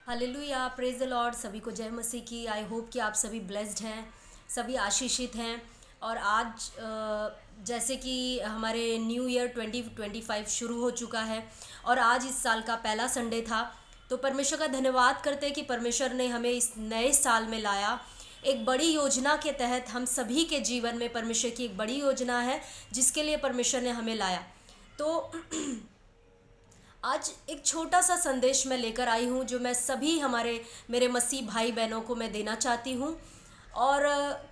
Hallelujah, praise the Lord. सभी को जय मसीह की। आई होप कि आप सभी ब्लेस्ड हैं, सभी आशीषित हैं। और आज जैसे कि हमारे न्यू ईयर 2025 शुरू हो चुका है और आज इस साल का पहला संडे था, तो परमेश्वर का धन्यवाद करते हैं कि परमेश्वर ने हमें इस नए साल में लाया। एक बड़ी योजना के तहत हम सभी के जीवन में परमेश्वर की एक बड़ी योजना है जिसके लिए परमेश्वर ने हमें लाया। तो आज एक छोटा सा संदेश मैं लेकर आई हूँ जो मैं सभी मेरे मसीह भाई बहनों को मैं देना चाहती हूँ। और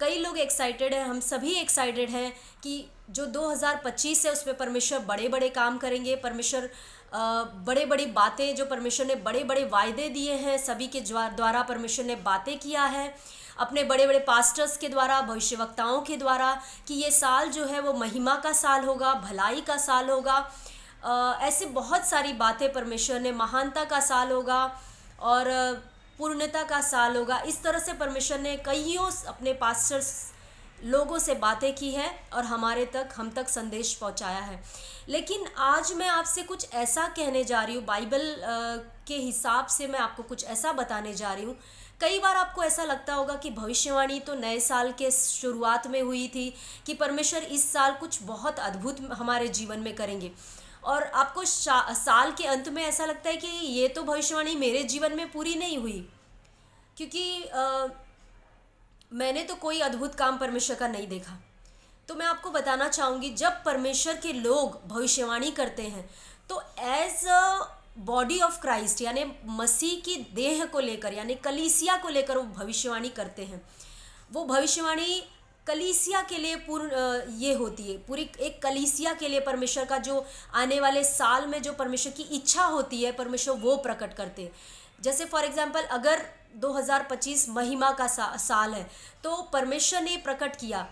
कई लोग एक्साइटेड हैं, हम सभी एक्साइटेड हैं कि जो 2025 है उसमें परमेश्वर बड़े बड़े काम करेंगे। परमेश्वर बड़े बड़ी बातें, जो परमेश्वर ने बड़े बड़े वायदे दिए हैं सभी के द्वारा परमेश्वर ने बातें किया है अपने बड़े बड़े पास्टर्स के द्वारा, भविष्यवक्ताओं के द्वारा, कि ये साल जो है वो महिमा का साल होगा, भलाई का साल होगा। ऐसे बहुत सारी बातें परमेश्वर ने, महानता का साल होगा और पूर्णता का साल होगा। इस तरह से परमेश्वर ने कईयों अपने पास्टर्स लोगों से बातें की है और हम तक संदेश पहुंचाया है। लेकिन आज मैं आपसे कुछ ऐसा कहने जा रही हूँ, बाइबल के हिसाब से मैं आपको कुछ ऐसा बताने जा रही हूँ। कई बार आपको ऐसा लगता होगा कि भविष्यवाणी तो नए साल के शुरुआत में हुई थी कि परमेश्वर इस साल कुछ बहुत अद्भुत हमारे जीवन में करेंगे, और आपको साल के अंत में ऐसा लगता है कि ये तो भविष्यवाणी मेरे जीवन में पूरी नहीं हुई, क्योंकि मैंने तो कोई अद्भुत काम परमेश्वर का नहीं देखा। तो मैं आपको बताना चाहूँगी, जब परमेश्वर के लोग भविष्यवाणी करते हैं तो as a body of Christ, यानी मसीह की देह को लेकर, यानी कलीसिया को लेकर वो भविष्यवाणी करते हैं। वो भविष्यवाणी कलीसिया के लिए ये होती है, पूरी एक कलीसिया के लिए परमेश्वर का जो आने वाले साल में जो परमेश्वर की इच्छा होती है, परमेश्वर वो प्रकट करते हैं। जैसे फॉर एग्जांपल अगर 2025 महिमा का साल है तो परमेश्वर ने प्रकट किया,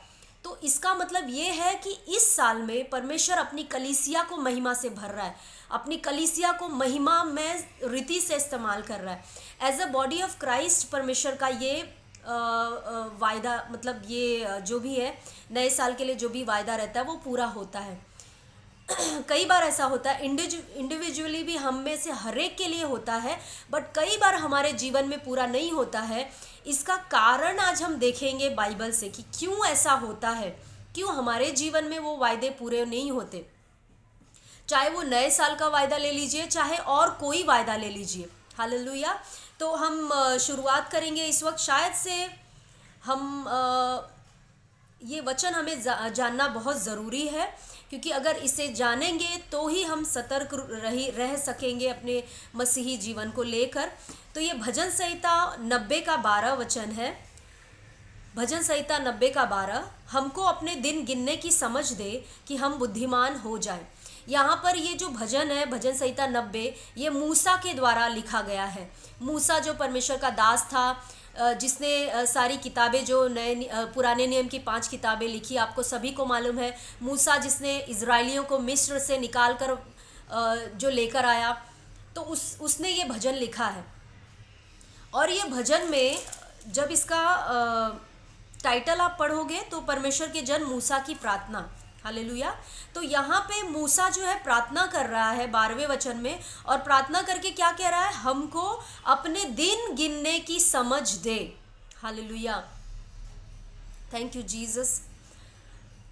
तो इसका मतलब ये है कि इस साल में परमेश्वर अपनी कलीसिया को महिमा से भर रहा है, अपनी कलीसिया को महिमा में रीति से इस्तेमाल कर रहा है। As a body of Christ परमेश्वर का ये वायदा, मतलब ये जो भी है नए साल के लिए जो भी वायदा रहता है वो पूरा होता है। कई बार ऐसा होता है, इंडिविजुअली भी हम में से हर एक के लिए होता है, बट कई बार हमारे जीवन में पूरा नहीं होता है। इसका कारण आज हम देखेंगे बाइबल से कि क्यों ऐसा होता है, क्यों हमारे जीवन में वो वायदे पूरे नहीं होते। चाहे वो नए साल का वायदा ले लीजिए, चाहे और कोई वायदा ले लीजिए। हालेलुया। तो हम शुरुआत करेंगे इस वक्त। शायद से हम ये वचन हमें जानना बहुत ज़रूरी है, क्योंकि अगर इसे जानेंगे तो ही हम सतर्क रह सकेंगे अपने मसीही जीवन को लेकर। तो ये भजन संहिता 90 का 12 वचन है। भजन संहिता 90 का 12, हमको अपने दिन गिनने की समझ दे कि हम बुद्धिमान हो जाएं। यहाँ पर ये जो भजन है, भजन संहिता 90, ये मूसा के द्वारा लिखा गया है। मूसा जो परमेश्वर का दास था, जिसने सारी किताबें, जो पुराने नियम की 5 किताबें लिखी, आपको सभी को मालूम है। मूसा जिसने इजराइलियों को मिस्र से निकाल कर जो लेकर आया, तो उसने ये भजन लिखा है। और ये भजन में जब इसका टाइटल आप पढ़ोगे तो परमेश्वर के जन मूसा की प्रार्थना, हालेलुया। तो यहाँ पे मूसा जो है प्रार्थना कर रहा है 12वें वचन में, और प्रार्थना करके क्या कह रहा है, हमको अपने दिन गिनने की समझ दे। Hallelujah, thank you Jesus.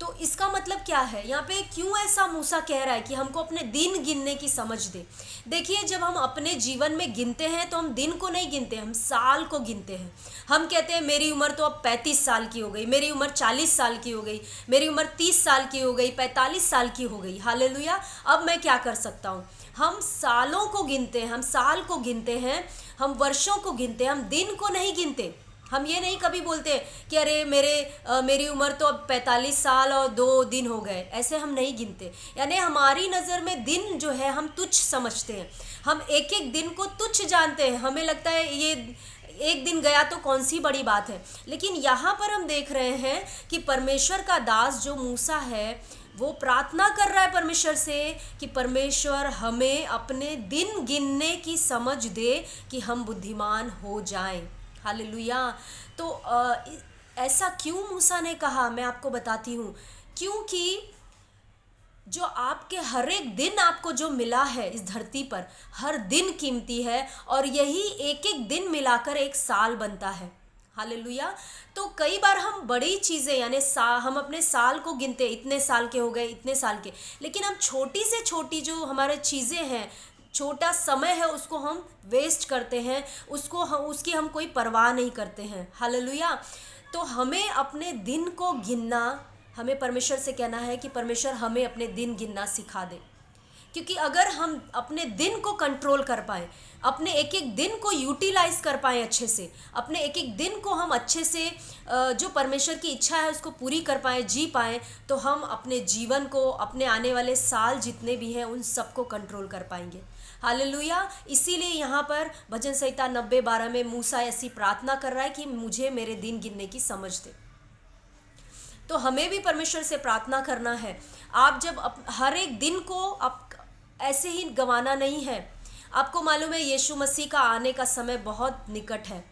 तो इसका मतलब क्या है, यहाँ पे क्यों ऐसा मूसा कह रहा है कि हमको अपने दिन गिनने की समझ दे। देखिए, जब हम अपने जीवन में गिनते हैं तो हम दिन को नहीं गिनते, हम साल को गिनते हैं। हम कहते हैं मेरी उम्र तो अब 35 साल की हो गई, मेरी उम्र 40 साल की हो गई, मेरी उम्र 30 साल की हो गई, 45 साल की हो गई। हालेलुया, अब मैं क्या कर सकता हूँ। हम सालों को गिनते हैं, हम साल को गिनते हैं, हम वर्षों को गिनते हैं, हम दिन को नहीं गिनते। हम ये नहीं कभी बोलते कि अरे मेरी उम्र तो अब 45 साल और 2 दिन हो गए, ऐसे हम नहीं गिनते। यानी हमारी नज़र में दिन जो है हम तुच्छ समझते हैं, हम एक एक दिन को तुच्छ जानते हैं। हमें लगता है ये एक दिन गया तो कौन सी बड़ी बात है। लेकिन यहाँ पर हम देख रहे हैं कि परमेश्वर का दास जो मूसा है वो प्रार्थना कर रहा है परमेश्वर से कि परमेश्वर हमें अपने दिन गिनने की समझ दे कि हम बुद्धिमान हो जाएं। हालेलुया। तो ऐसा क्यों मूसा ने कहा, मैं आपको बताती हूँ। क्योंकि जो आपके हर एक दिन आपको जो मिला है इस धरती पर, हर दिन कीमती है और यही एक एक दिन मिलाकर एक साल बनता है। हालेलुया। तो कई बार हम बड़ी चीज़ें यानी हम अपने साल को गिनते, इतने साल के हो गए, इतने साल के, लेकिन हम छोटी से छोटी जो हमारे चीज़ें हैं, छोटा समय है, उसको हम वेस्ट करते हैं, उसकी हम कोई परवाह नहीं करते हैं। हालेलुया। तो हमें अपने दिन को गिनना, हमें परमेश्वर से कहना है कि परमेश्वर हमें अपने दिन गिनना सिखा दे। क्योंकि अगर हम अपने दिन को कंट्रोल कर पाएँ, अपने एक एक दिन को यूटिलाइज कर पाएँ अच्छे से, अपने एक एक दिन को हम अच्छे से जो परमेश्वर की इच्छा है उसको पूरी कर पाएँ, जी पाएँ, तो हम अपने जीवन को, अपने आने वाले साल जितने भी हैं उन सबको कंट्रोल कर पाएंगे। हालेलुया। इसीलिए यहाँ पर भजन संहिता 90:12 में मूसा ऐसी प्रार्थना कर रहा है कि मुझे मेरे दिन गिनने की समझ दे। तो हमें भी परमेश्वर से प्रार्थना करना है। आप जब हर एक दिन को आप ऐसे ही गंवाना नहीं है। आपको मालूम है यीशु मसीह का आने का समय बहुत निकट है,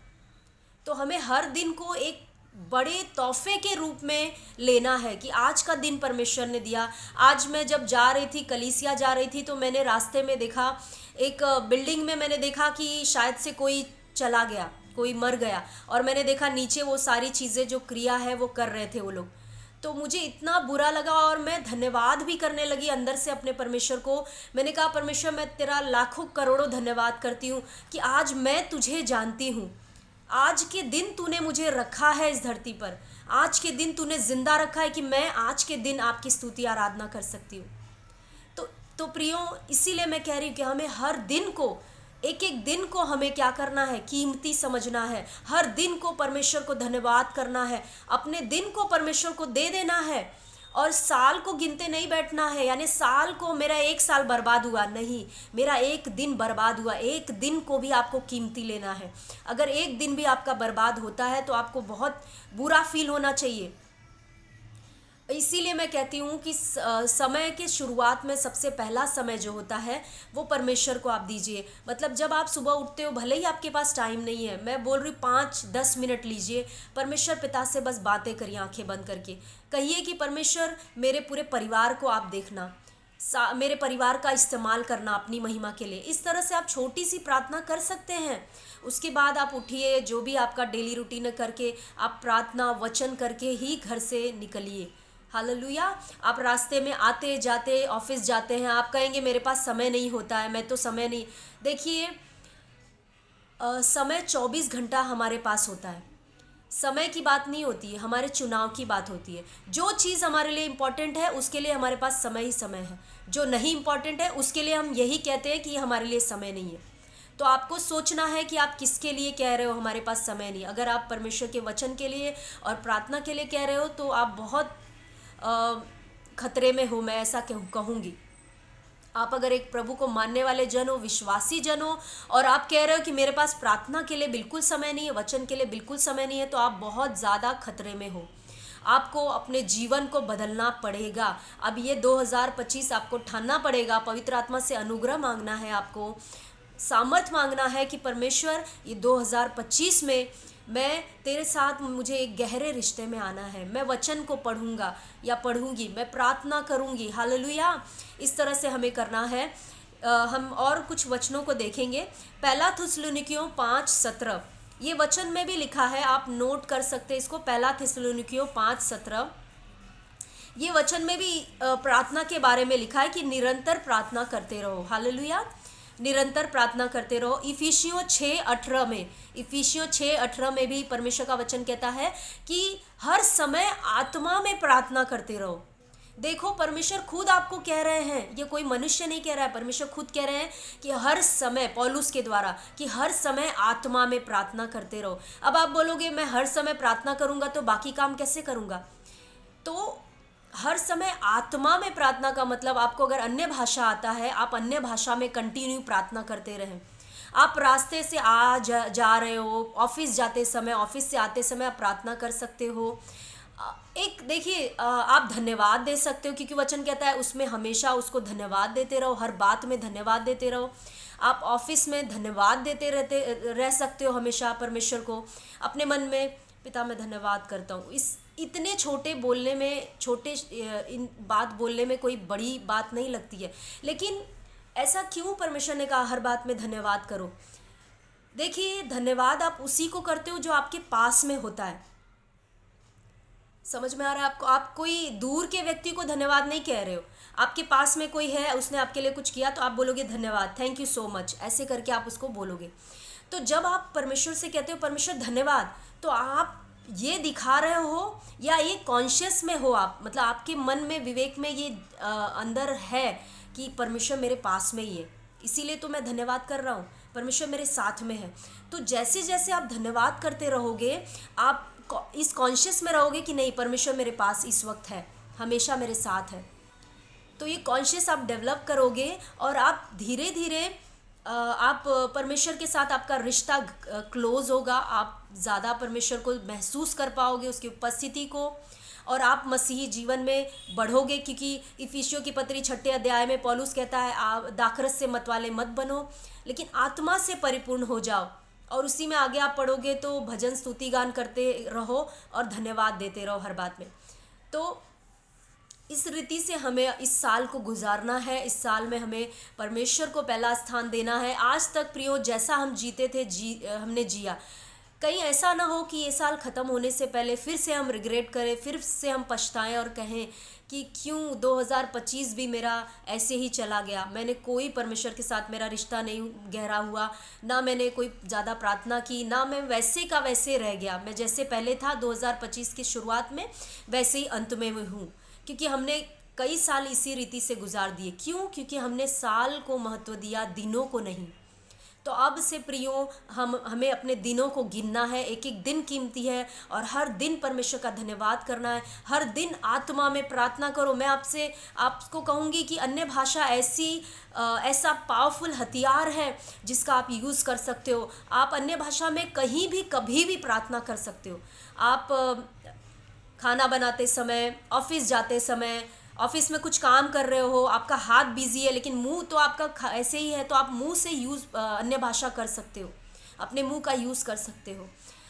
तो हमें हर दिन को एक बड़े तोहफे के रूप में लेना है कि आज का दिन परमेश्वर ने दिया। आज मैं जब जा रही थी, कलीसिया जा रही थी, तो मैंने रास्ते में देखा, एक बिल्डिंग में मैंने देखा कि शायद से कोई चला गया, कोई मर गया, और मैंने देखा नीचे वो सारी चीज़ें जो क्रिया है वो कर रहे थे वो लोग। तो मुझे इतना बुरा लगा और मैं धन्यवाद भी करने लगी अंदर से अपने परमेश्वर को। मैंने कहा, परमेश्वर मैं तेरा लाखों करोड़ों धन्यवाद करती हूँ कि आज मैं तुझे जानती हूँ। आज के दिन तूने मुझे रखा है इस धरती पर, आज के दिन तूने जिंदा रखा है कि मैं आज के दिन आपकी स्तुति आराधना कर सकती हूँ। तो प्रियो, इसीलिए मैं कह रही हूँ कि हमें हर दिन को, एक एक दिन को हमें क्या करना है, कीमती समझना है। हर दिन को परमेश्वर को धन्यवाद करना है, अपने दिन को परमेश्वर को दे देना है, और साल को गिनते नहीं बैठना है। यानी साल को मेरा एक साल बर्बाद हुआ, नहीं, मेरा एक दिन बर्बाद हुआ। एक दिन को भी आपको कीमती लेना है। अगर एक दिन भी आपका बर्बाद होता है तो आपको बहुत बुरा फील होना चाहिए। इसीलिए मैं कहती हूँ कि समय के शुरुआत में सबसे पहला समय जो होता है वो परमेश्वर को आप दीजिए। मतलब जब आप सुबह उठते हो, भले ही आपके पास टाइम नहीं है, मैं बोल रही 5-10 मिनट लीजिए, परमेश्वर पिता से बस बातें करिए आंखें बंद करके। कहिए कि परमेश्वर मेरे पूरे परिवार को आप देखना, मेरे परिवार का इस्तेमाल करना अपनी महिमा के लिए। इस तरह से आप छोटी सी प्रार्थना कर सकते हैं। उसके बाद आप उठिए, जो भी आपका डेली रूटीन करके आप प्रार्थना वचन करके ही घर से निकलिए। हालेलुया। आप रास्ते में आते जाते, ऑफिस जाते हैं, आप कहेंगे मेरे पास समय नहीं होता है, मैं तो समय नहीं। देखिए, समय 24 घंटा हमारे पास होता है। समय की बात नहीं होती है, हमारे चुनाव की बात होती है। जो चीज़ हमारे लिए इम्पोर्टेंट है उसके लिए हमारे पास समय ही समय है, जो नहीं इम्पोर्टेंट है उसके लिए हम यही कहते हैं कि हमारे लिए समय नहीं है। तो आपको सोचना है कि आप किसके लिए कह रहे हो हमारे पास समय नहीं। अगर आप परमेश्वर के वचन के लिए और प्रार्थना के लिए कह रहे हो तो आप बहुत खतरे में हो, मैं ऐसा कहूँगी। आप अगर एक प्रभु को मानने वाले जन हो, विश्वासी जन हो, और आप कह रहे हो कि मेरे पास प्रार्थना के लिए बिल्कुल समय नहीं है, वचन के लिए बिल्कुल समय नहीं है, तो आप बहुत ज़्यादा खतरे में हो। आपको अपने जीवन को बदलना पड़ेगा। अब ये 2025 आपको ठानना पड़ेगा, पवित्र आत्मा से अनुग्रह मांगना है, आपको सामर्थ मांगना है कि परमेश्वर ये 2025 में मैं तेरे साथ, मुझे एक गहरे रिश्ते में आना है। मैं वचन को पढ़ूंगा या पढ़ूंगी, मैं प्रार्थना करूंगी। हालेलुया। इस तरह से हमें करना है। हम और कुछ वचनों को देखेंगे। पहला थिस्सलुनीकियों 5:17, ये वचन में भी लिखा है, आप नोट कर सकते हैं इसको। पहला थिस्सलुनीकियों 5:17, ये वचन में भी प्रार्थना के बारे में लिखा है कि निरंतर प्रार्थना करते रहो। हालेलुया। निरंतर प्रार्थना करते रहो। इफिसियों 6:18 में भी परमेश्वर का वचन कहता है कि हर समय आत्मा में प्रार्थना करते रहो। देखो, परमेश्वर खुद आपको कह रहे हैं, ये कोई मनुष्य नहीं कह रहा है, परमेश्वर खुद कह रहे हैं कि हर समय, पौलुस के द्वारा, कि हर समय आत्मा में प्रार्थना करते रहो। अब आप बोलोगे मैं हर समय प्रार्थना करूंगा तो बाकी काम कैसे करूंगा? तो हर समय आत्मा में प्रार्थना का मतलब, आपको अगर अन्य भाषा आता है, आप अन्य भाषा में कंटिन्यू प्रार्थना करते रहें। आप रास्ते से जा रहे हो, ऑफिस जाते समय, ऑफिस से आते समय आप प्रार्थना कर सकते हो। एक देखिए, आप धन्यवाद दे सकते हो, क्योंकि वचन कहता है उसमें हमेशा उसको धन्यवाद देते रहो, हर बात में धन्यवाद देते रहो। आप ऑफिस में धन्यवाद देते रह सकते हो हमेशा परमेश्वर को, अपने मन में, पिता मैं धन्यवाद करता हूँ इतने छोटे बोलने में, छोटे इन बात बोलने में कोई बड़ी बात नहीं लगती है, लेकिन ऐसा क्यों परमेश्वर ने कहा हर बात में धन्यवाद करो? देखिए, धन्यवाद आप उसी को करते हो जो आपके पास में होता है। समझ में आ रहा है आपको? आप कोई दूर के व्यक्ति को धन्यवाद नहीं कह रहे हो, आपके पास में कोई है, उसने आपके लिए कुछ किया तो आप बोलोगे धन्यवाद, थैंक यू सो मच, ऐसे करके आप उसको बोलोगे। तो जब आप परमेश्वर से कहते हो परमेश्वर धन्यवाद, तो आप ये दिखा रहे हो या ये कॉन्शियस में हो आप, मतलब आपके मन में, विवेक में ये अंदर है कि परमेश्वर मेरे पास में ही है, इसीलिए तो मैं धन्यवाद कर रहा हूँ, परमेश्वर मेरे साथ में है। तो जैसे जैसे आप धन्यवाद करते रहोगे, आप इस कॉन्शियस में रहोगे कि नहीं, परमेश्वर मेरे पास इस वक्त है, हमेशा मेरे साथ है। तो ये कॉन्शियस आप डेवलप करोगे और आप धीरे धीरे आप परमेश्वर के साथ आपका रिश्ता क्लोज होगा, आप ज़्यादा परमेश्वर को महसूस कर पाओगे, उसकी उपस्थिति को, और आप मसीही जीवन में बढ़ोगे। क्योंकि इफिसियों की पत्री 6 अध्याय में पौलुस कहता है आप दाखरस से मतवाले मत बनो, लेकिन आत्मा से परिपूर्ण हो जाओ। और उसी में आगे आप पढ़ोगे तो भजन स्तुति गान करते रहो और धन्यवाद देते रहो हर बात में। तो इस रीति से हमें इस साल को गुजारना है, इस साल में हमें परमेश्वर को पहला स्थान देना है। आज तक प्रियो जैसा हम जीते थे हमने जिया, कहीं ऐसा ना हो कि ये साल ख़त्म होने से पहले फिर से हम रिग्रेट करें, फिर से हम पछताएं और कहें कि क्यों 2025 भी मेरा ऐसे ही चला गया, मैंने कोई परमेश्वर के साथ मेरा रिश्ता नहीं गहरा हुआ, ना मैंने कोई ज़्यादा प्रार्थना की, ना मैं वैसे का वैसे रह गया, मैं जैसे पहले था 2025 की शुरुआत में वैसे ही अंत में हूँ। क्योंकि हमने कई साल इसी रीति से गुजार दिए। क्यों? क्योंकि हमने साल को महत्व दिया, दिनों को नहीं। तो अब से प्रियो हमें अपने दिनों को गिनना है, एक एक दिन कीमती है, और हर दिन परमेश्वर का धन्यवाद करना है। हर दिन आत्मा में प्रार्थना करो। मैं आपको कहूँगी कि अन्य भाषा ऐसा पावरफुल हथियार है जिसका आप यूज़ कर सकते हो। आप अन्य भाषा में कहीं भी कभी भी प्रार्थना कर सकते हो। आप खाना बनाते समय, ऑफिस जाते समय, ऑफिस में कुछ काम कर रहे हो, आपका हाथ बिजी है लेकिन मुंह तो आपका ऐसे ही है, तो आप मुंह से अन्य भाषा कर सकते हो, अपने मुंह का यूज़ कर सकते हो।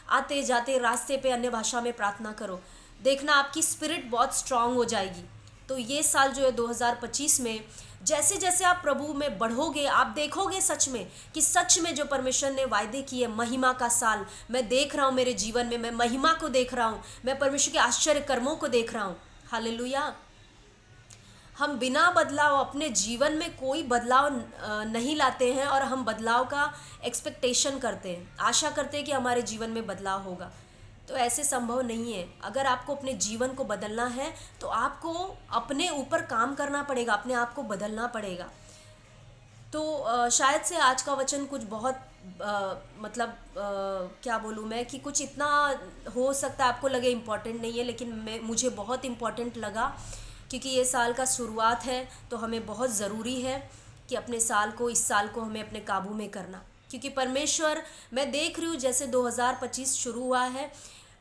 आते जाते रास्ते पे अन्य भाषा में प्रार्थना करो, देखना आपकी स्पिरिट बहुत स्ट्रांग हो जाएगी। तो ये साल जो है 2025 में जैसे जैसे आप प्रभु में बढ़ोगे, आप देखोगे सच में कि सच में जो परमेश्वर ने वायदे किए, महिमा का साल मैं देख रहा हूँ मेरे जीवन में, मैं महिमा को देख रहा हूँ, मैं परमेश्वर के आश्चर्य कर्मों को देख रहा हूँ। हालेलुया। हम बिना बदलाव अपने जीवन में कोई बदलाव नहीं लाते हैं, और हम बदलाव का एक्सपेक्टेशन करते हैं, आशा करते हैं कि हमारे जीवन में बदलाव होगा। तो ऐसे संभव नहीं है। अगर आपको अपने जीवन को बदलना है तो आपको अपने ऊपर काम करना पड़ेगा, अपने आप को बदलना पड़ेगा। तो शायद से आज का वचन कुछ बहुत क्या बोलूँ मैं, कि कुछ इतना हो सकता है आपको लगे इम्पॉर्टेंट नहीं है, लेकिन मुझे बहुत इम्पॉर्टेंट लगा, क्योंकि ये साल का शुरुआत है। तो हमें बहुत ज़रूरी है कि अपने इस साल को हमें अपने काबू में करना, क्योंकि परमेश्वर, मैं देख रही हूँ जैसे 2025 शुरू हुआ है,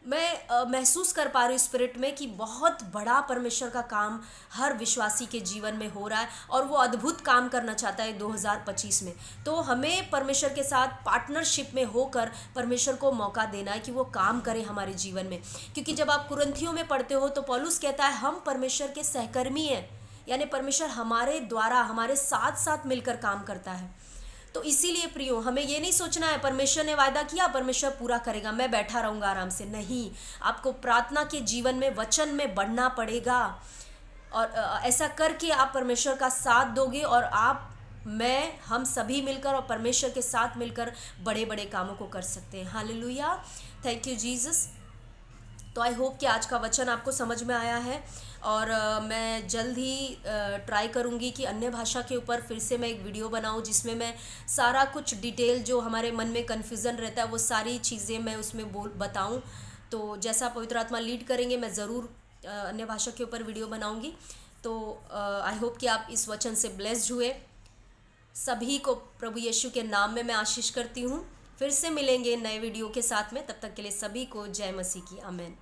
मैं महसूस कर पा रही हूँ स्पिरिट में कि बहुत बड़ा परमेश्वर का काम हर विश्वासी के जीवन में हो रहा है, और वो अद्भुत काम करना चाहता है 2025 में। तो हमें परमेश्वर के साथ पार्टनरशिप में होकर परमेश्वर को मौका देना है कि वो काम करे हमारे जीवन में। क्योंकि जब आप कुरिन्थियों में पढ़ते हो तो पौलुस कहता है हम परमेश्वर के सहकर्मी हैं, यानी परमेश्वर हमारे द्वारा, हमारे साथ साथ मिलकर काम करता है। तो इसीलिए प्रियो, हमें ये नहीं सोचना है परमेश्वर ने वायदा किया, परमेश्वर पूरा करेगा, मैं बैठा रहूँगा आराम से। नहीं, आपको प्रार्थना के जीवन में, वचन में बढ़ना पड़ेगा, और ऐसा करके आप परमेश्वर का साथ दोगे, और हम सभी मिलकर और परमेश्वर के साथ मिलकर बड़े बड़े कामों को कर सकते हैं। Hallelujah, thank you Jesus. तो आई होप कि आज का वचन आपको समझ में आया है, और मैं जल्द ही ट्राई करूँगी कि अन्य भाषा के ऊपर फिर से मैं एक वीडियो बनाऊँ, जिसमें मैं सारा कुछ डिटेल जो हमारे मन में कन्फ्यूज़न रहता है वो सारी चीज़ें मैं उसमें बताऊँ। तो जैसा पवित्र आत्मा लीड करेंगे मैं ज़रूर अन्य भाषा के ऊपर वीडियो बनाऊँगी। तो आई होप कि आप इस वचन से ब्लेस्ड हुए। सभी को प्रभु यीशु के नाम में मैं आशीष करती हूँ। फिर से मिलेंगे नए वीडियो के साथ में, तब तक के लिए सभी को जय मसीह की। आमीन।